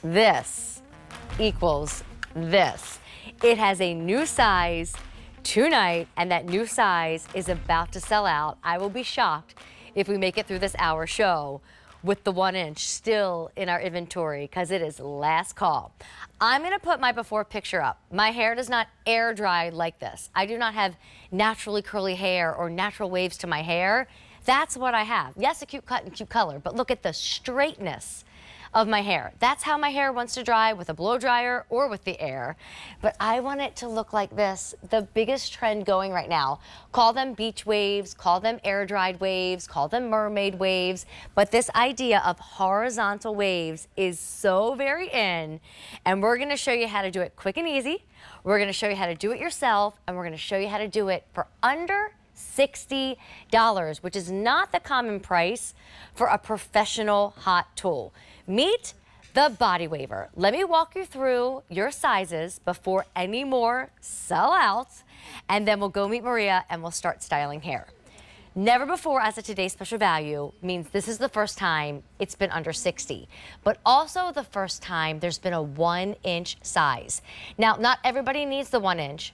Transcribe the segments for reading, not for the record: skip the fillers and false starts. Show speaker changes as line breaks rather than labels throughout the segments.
this equals this. It has a new size tonight, and that new size is about to sell out. I will be shocked if we make it through this hour show with the 1 inch still in our inventory, because it is last call. I'm gonna put my before picture up. My hair does not air dry like this. I do not have naturally curly hair or natural waves to my hair. That's what I have. Yes, a cute cut and cute color, but look at the straightness of my hair. That's how my hair wants to dry, with a blow dryer or with the air. But I want it to look like this. The biggest trend going right now, call them beach waves, call them air dried waves, call them mermaid waves. But this idea of horizontal waves is so very in. And we're gonna show you how to do it quick and easy. We're gonna show you how to do it yourself. And we're gonna show you how to do it for under $60, which is not the common price for a professional hot tool. Meet the BodyWaver. Let me walk you through your sizes before any more sellouts, and then we'll go meet Maria and we'll start styling hair. Never before as a today's special value means this is the first time it's been under 60, but also the first time there's been a 1 inch size. Now, not everybody needs the 1 inch.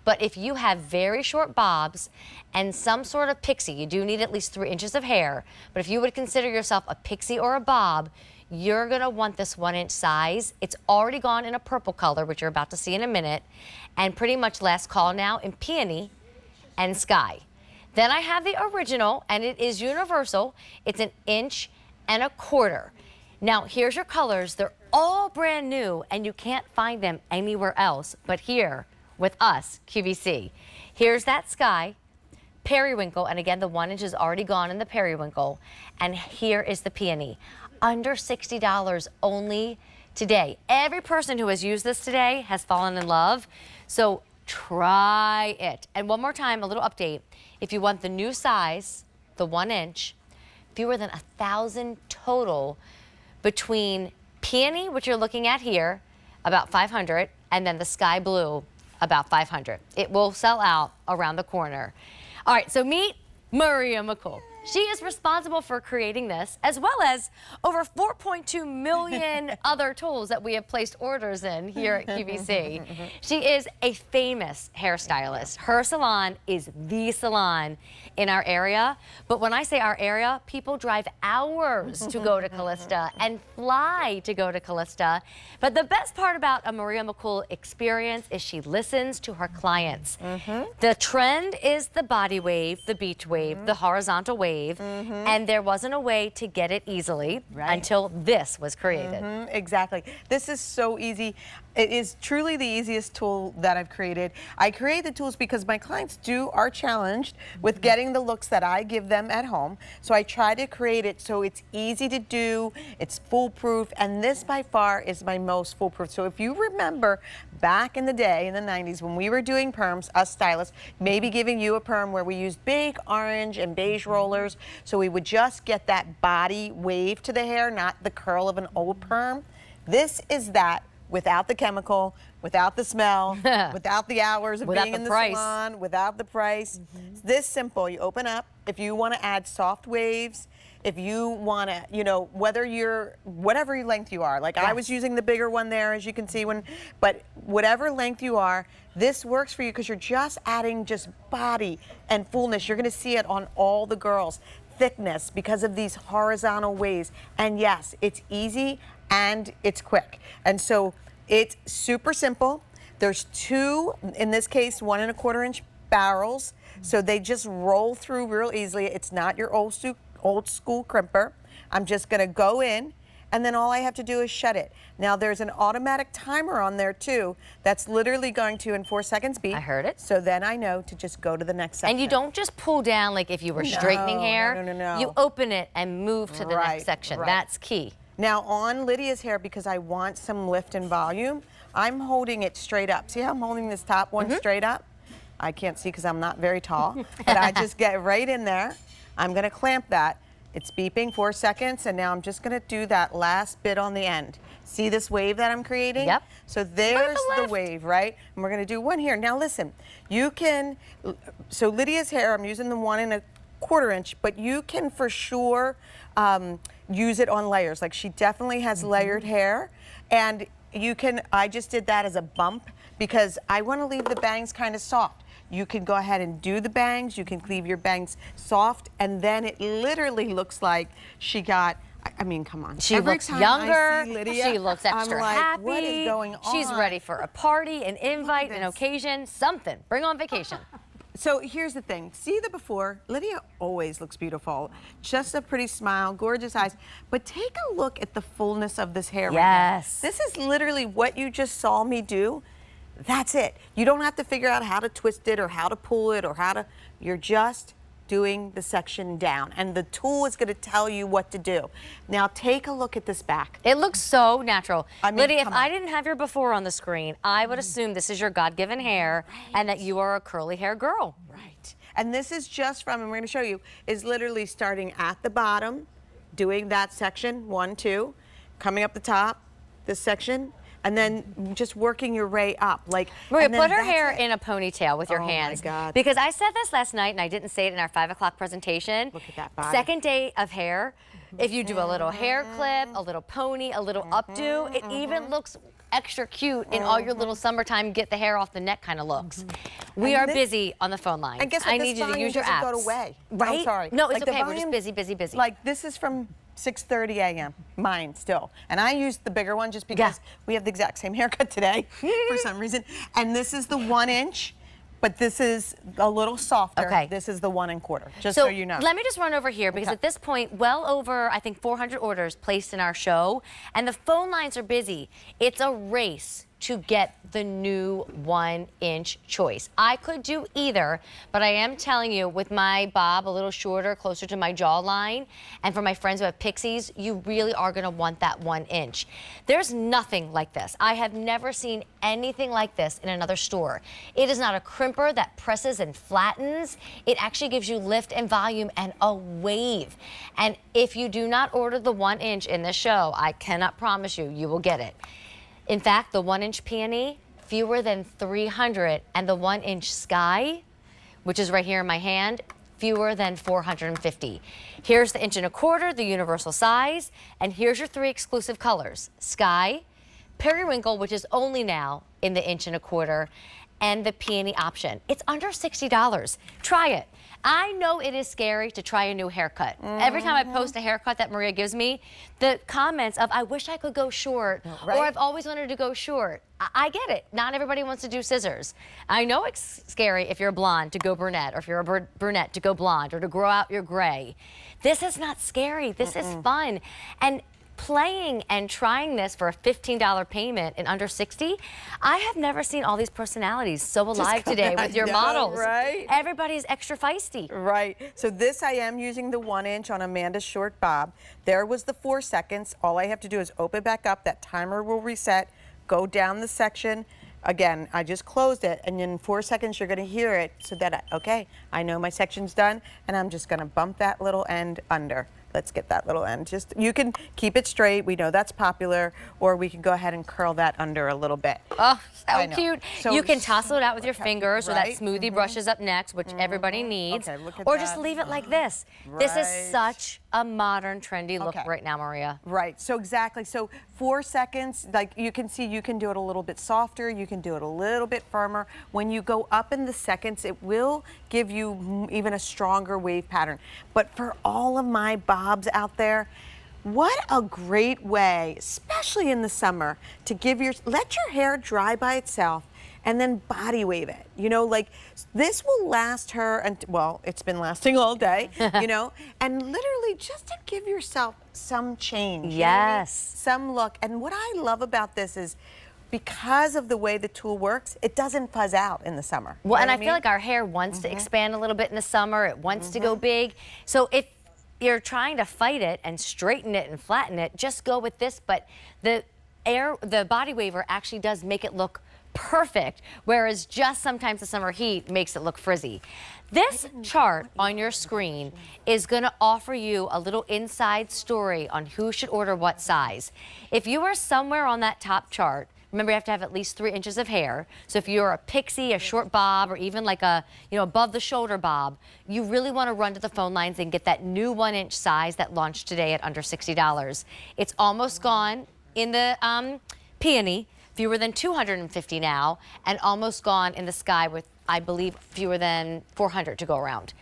But if you have very short bobs and some sort of pixie, you do need at least 3 inches of hair. But if you would consider yourself a pixie or a bob, you're gonna want this 1 inch size. It's already gone in a purple color, which you're about to see in a minute, and pretty much last call now in peony and sky. Then I have the original, and it is universal. It's 1 1/4 inches. Now, here's your colors. They're all brand new, and you can't find them anywhere else but here with us, QVC. Here's that sky, periwinkle, and again, the 1 inch is already gone in the periwinkle, and here is the peony. Under $60 only today. Every person who has used this today has fallen in love, so try it. And one more time, a little update. If you want the new size, the 1 inch, fewer than 1,000 total between peony, which you're looking at here, about 500, and then the sky blue, about 500. It will sell out around the corner. All right, so meet Maria McCool. She is responsible for creating this, as well as over 4.2 million other tools that we have placed orders in here at QVC. She is a famous hairstylist. Her salon is the salon in our area. But when I say our area, people drive hours to go to Calista and fly to go to Calista. But the best part about a Maria McCool experience is she listens to her clients. The trend is the body wave, the beach wave, the horizontal wave. And there wasn't a way to get it easily until this was created.
Exactly. This is so easy. It is truly the easiest tool that I've created. I create the tools because my clients are challenged with getting the looks that I give them at home. So I try to create it so it's easy to do, it's foolproof, and this by far is my most foolproof. So if you remember back in the day, in the 90s, when we were doing perms, us stylists, maybe giving you a perm where we used big orange and beige rollers, so we would just get that body wave to the hair, not the curl of an old perm. This is that without the chemical, without the smell, without the hours of being in the salon, without the price. It's this simple. You open up. If you want to add soft waves, if you want to, you know, whatever length you are. Like I was using the bigger one there, as you can see, but whatever length you are, this works for you because you're just adding just body and fullness. You're going to see it on all the girls. Thickness because of these horizontal waves. And yes, it's easy and it's quick. And so it's super simple. There's 2, in this case, 1 1/4 inch barrels. So they just roll through real easily. It's not your old school crimper. I'm just gonna go in, and then all I have to do is shut it. Now there's an automatic timer on there too that's literally going to, in 4 seconds, beep.
I heard it.
So then I know to just go to the next section.
And you don't just pull down like if you were straightening hair.
No.
You open it and move to the next section. That's key.
Now on Lydia's hair, because I want some lift and volume, I'm holding it straight up. See how I'm holding this top one straight up? I can't see because I'm not very tall, but I just get right in there. I'm gonna clamp that. It's beeping 4 seconds, and now I'm just gonna do that last bit on the end. See this wave that I'm creating?
Yep.
So there's the wave, right? And we're gonna do one here. Now listen, you can, so Lydia's hair, I'm using the 1 1/4 inch, but you can for sure use it on layers. Like she definitely has layered hair, and you can, I just did that as a bump because I want to leave the bangs kind of soft. You can go ahead and do the bangs, you can leave your bangs soft, and then it literally looks like she got, I mean, come on.
She
Every
looks
time
younger.
I see Lydia,
She looks extra
I'm like,
happy.
what is going on?
She's ready for a party, an invite, an occasion, something. Bring on vacation.
So here's the thing. See the before? Lydia always looks beautiful. Just a pretty smile, gorgeous eyes. But take a look at the fullness of this hair right now.
Yes.
This is literally what you just saw me do. That's it. You don't have to figure out how to twist it or how to pull it or how to, you're just doing the section down, and the tool is going to tell you what to do. Now take a look at this back.
It looks so natural.
I mean,
Lydia, if
come
I
on.
didn't have your before on the screen, I would assume this is your God-given hair and that you are a curly hair girl.
Right. And this is just from, and we're going to show you, is literally starting at the bottom, doing that section, 1, 2, coming up the top, this section, and then just working your way up. Like,
Maria,
and then
put her
that's
hair
it.
in a ponytail with your
Oh my
hands.
God.
Because I said this last night and I didn't say it in our 5 o'clock presentation.
Look at that body.
Second day of hair, if you do a little hair clip, a little pony, a little updo, it even looks extra cute in all your little summertime get the hair off the neck kind of looks. We
And
are
this-
busy on the phone line.
And guess what?
I
This
need you to
volume
use your
doesn't
apps.
go away.
Right?
I'm sorry.
No, it's
Like, the
okay. We're just
volume-
busy, busy, busy.
Like this is from 6:30 a.m. Mine still, and I used the bigger one just because we have the exact same haircut today for some reason. And this is the 1 inch, but this is a little softer.
Okay.
This is the 1 1/4. Just so you know.
Let me just run over here because
Okay.
at this point, well over, I think, 400 orders placed in our show, and the phone lines are busy. It's a race to get the new 1 inch choice. I could do either, but I am telling you, with my bob a little shorter, closer to my jawline, and for my friends who have pixies, you really are gonna want that 1 inch. There's nothing like this. I have never seen anything like this in another store. It is not a crimper that presses and flattens. It actually gives you lift and volume and a wave. And if you do not order the 1 inch in this show, I cannot promise you, you will get it. In fact, the 1 inch peony, fewer than 300, and the 1 inch sky, which is right here in my hand, fewer than 450. Here's the 1 1/4, the universal size, and here's your 3 exclusive colors: sky, periwinkle, which is only now in the 1 1/4, and the peony option. It's under $60. Try it. I know it is scary to try a new haircut. Every time I post a haircut that Maria gives me, the comments of, I wish I could go short,
Right.
or I've always wanted to go short. I get it. Not everybody wants to do scissors. I know it's scary if you're a blonde to go brunette, or if you're a brunette to go blonde, or to grow out your gray. This is not scary. This is fun. And playing and trying this for a $15 payment in under 60, I have never seen all these personalities so alive today with your models.
Right?
Everybody's extra feisty.
Right. So this I am using the 1 inch on Amanda's short bob. There was the 4 seconds. All I have to do is open back up. That timer will reset. Go down the section. Again, I just closed it, and in 4 seconds you're going to hear it. So that, okay, I know my section's done, and I'm just going to bump that little end under. Let's get that little end. Just, you can keep it straight. We know that's popular, or we can go ahead and curl that under a little bit.
Oh,
I
so
know.
cute.
So
you can tousle it out with your fingers, or that
right?
smoothie brushes up next, which everybody needs.
Okay, look at
or just
that.
leave it like this. This is
Right.
such a modern, trendy look
Okay.
right now, Maria.
Right, so exactly. So 4 seconds, like you can see, you can do it a little bit softer, you can do it a little bit firmer. When you go up in the seconds, it will give you even a stronger wave pattern. But for all of my bobs out there, what a great way, especially in the summer, to let your hair dry by itself and then body wave it. You know, like this will last her, and well, it's been lasting all day, you know, and literally just to give yourself some change. You know what I mean?
Yes.
Some look. And what I love about this is because of the way the tool works, it doesn't fuzz out in the summer.
Well,
You
and
know
I
what
feel like our hair wants to expand a little bit in the summer. It wants to go big. So if you're trying to fight it and straighten it and flatten it, just go with this. But the BodyWaver actually does make it look perfect, whereas just sometimes the summer heat makes it look frizzy. This chart on your screen is going to offer you a little inside story on who should order what size. If you are somewhere on that top chart, Remember, you have to have at least 3 inches of hair. So if you're a pixie, a short bob, or even like a, above the shoulder bob, you really want to run to the phone lines and get that new 1-inch size that launched today at under $60. It's almost gone in the peony, fewer than 250 now, and almost gone in the sky with, I believe, fewer than 400 to go around.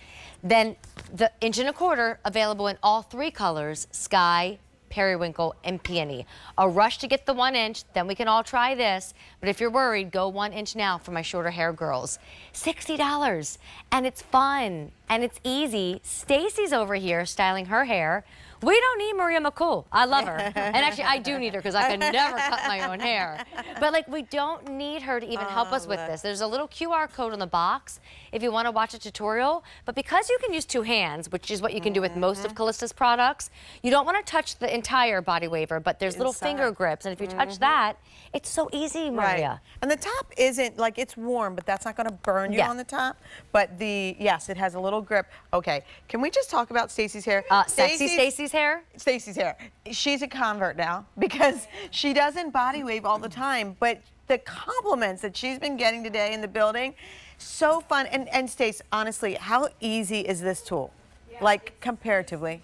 Then the 1.25 inch available in all 3 colors, sky, periwinkle, and peony. A rush to get the 1 inch, then we can all try this. But if you're worried, go 1 inch now for my shorter hair girls. $60, and it's fun, and it's easy. Stacy's over here styling her hair. We don't need Maria McCool. I love her. And actually, I do need her because I could never cut my own hair. But like, we don't need her to even help us with this. There's a little QR code on the box if you want to watch a tutorial. But because you can use 2 hands, which is what you can do with most of Calista's products, you don't want to touch the entire body waver, but there's little finger grips. And if you touch that, it's so easy, Maria.
Right. And the top isn't, like, it's warm, but that's not going to burn you on the top. But yes, it has a little grip. Okay, can we just talk about Stacy's hair?
Sexy Stacy's hair?
Stacy's hair. She's a convert now because she doesn't body wave all the time, but the compliments that she's been getting today in the building, so fun. And Stace, honestly, how easy is this tool? Yeah, like, comparatively?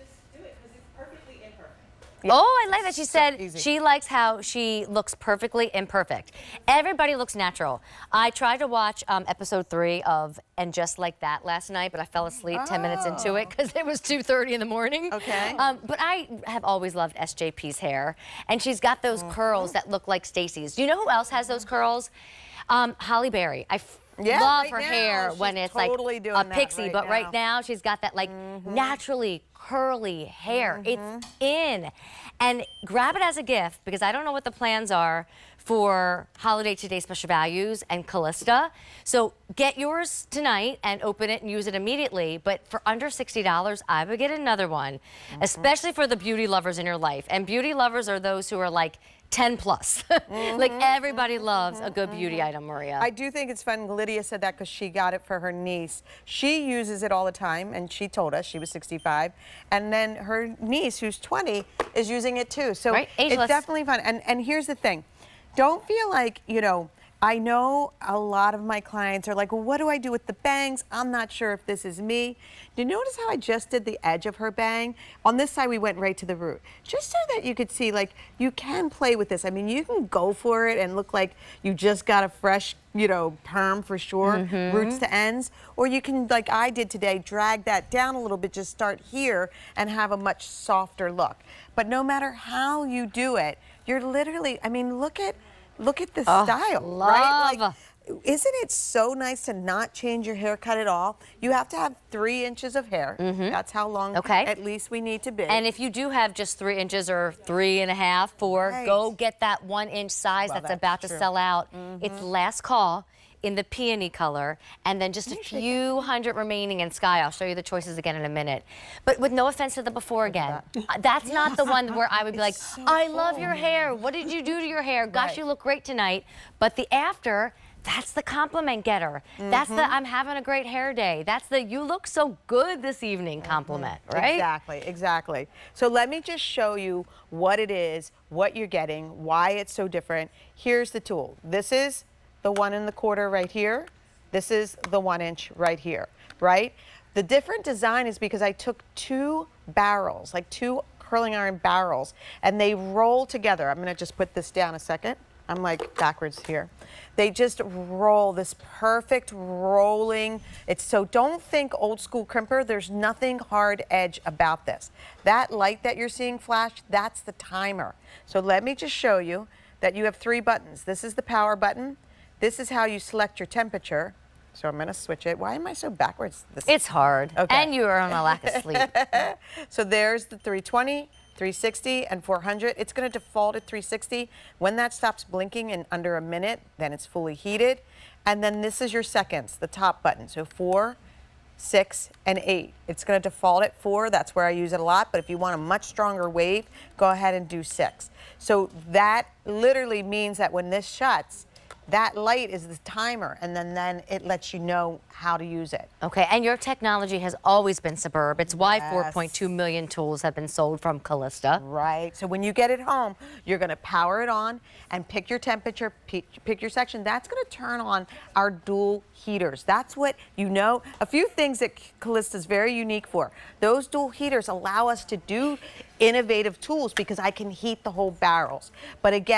Yeah. Oh, I like that. She said she likes how she looks perfectly imperfect. Everybody looks natural. I tried to watch episode 3 of And Just Like That last night, but I fell asleep 10 minutes into it because it was 2:30 in the morning.
Okay.
But I have always loved SJP's hair, and she's got those curls that look like Stacy's. Do you know who else has those curls? Holly Berry. Love her hair when it's
totally
like a pixie, but right now she's got that like naturally curly hair. It's in. And grab it as a gift because I don't know what the plans are for Holiday Today Special Values and Calista. So get yours tonight and open it and use it immediately. But for under $60, I would get another one, especially for the beauty lovers in your life. And beauty lovers are those who are like 10 plus. Like everybody loves a good beauty item, Maria.
I do think it's fun. Lydia said that because she got it for her niece. She uses it all the time, and she told us she was 65. And then her niece, who's 20, is using it too. So it's definitely fun. And here's the thing. Don't feel like, I know a lot of my clients are like, well, what do I do with the bangs? I'm not sure if this is me. Do you notice how I just did the edge of her bang? On this side, we went right to the root. Just so that you could see, like, you can play with this. I mean, you can go for it and look like you just got a fresh, perm for sure, roots to ends. Or you can, like I did today, drag that down a little bit, just start here and have a much softer look. But no matter how you do it, you're literally, I mean, look at the style, right? Like, isn't it so nice to not change your haircut at all? You have to have 3 inches of hair. That's how long at least we need to be.
And if you do have just 3 inches or 3.5, 4, go get that 1 inch size that's about to sell out. It's last call in the peony color, and then just a few hundred remaining in sky. I'll show you the choices again in a minute. But with no offense to the before again, that's not the one where I would be like, I love your hair. What did you do to your hair? Gosh, you look great tonight. But the after, that's the compliment getter. That's the I'm having a great hair day. That's the you look so good this evening compliment, right?
Exactly. So let me just show you what it is, what you're getting, why it's so different. Here's the tool. This is the 1 1/4 right here. This is the 1 inch right here, right? The different design is because I took 2 barrels, like 2 curling iron barrels, and they roll together. I'm gonna just put this down a second. I'm like backwards here. They just roll this perfect rolling. Don't think old school crimper. There's nothing hard edge about this. That light that you're seeing flash, that's the timer. So let me just show you that you have 3 buttons. This is the power button. This is how you select your temperature. So I'm going to switch it. Why am I so backwards?
It's hard. Okay. And you are on a lack of sleep.
So there's the 320, 360, and 400. It's going to default at 360. When that stops blinking in under a minute, then it's fully heated. And then this is your seconds, the top button. So 4, 6, and 8. It's going to default at 4. That's where I use it a lot. But if you want a much stronger wave, go ahead and do 6. So that literally means that when this shuts, that light is the timer, and then it lets you know how to use it.
Okay, and your technology has always been superb. It's why
Yes.
4.2 million tools have been sold from Calista.
Right. So when you get it home, you're going to power it on and pick your temperature, pick your section. That's going to turn on our dual heaters. That's what a few things that Calista is very unique for. Those dual heaters allow us to do innovative tools because I can heat the whole barrels. But again,